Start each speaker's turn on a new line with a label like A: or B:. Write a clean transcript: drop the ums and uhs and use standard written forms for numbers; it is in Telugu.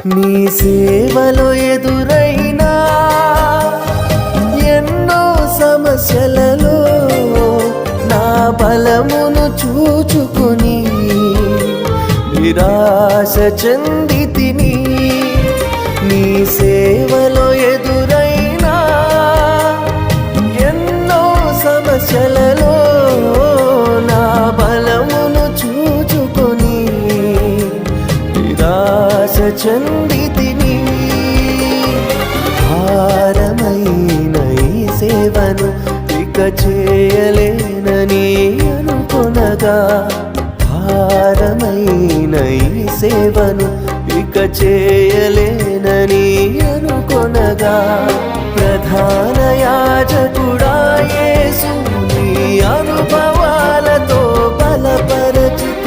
A: నీ సేవలో ఎదురైనా ఎన్నో సమస్యలలో నా బలమును చూచుకొని నిరాశ చెందితిని. నీ సేవలో ఎదురైనా ఎన్నో సమస్యలలో నా బలమును చూచుకొని నిరాశ చెందితిని. భారమైన ఈ సేవను ఇక చేయలేనని అనుకొనగా, భారమైన ఈ సేవను ఇక చేయలేనని అనుకొనగా, ప్రధాన యాజకుడా యేసు నీ అనుభవాలతో బలప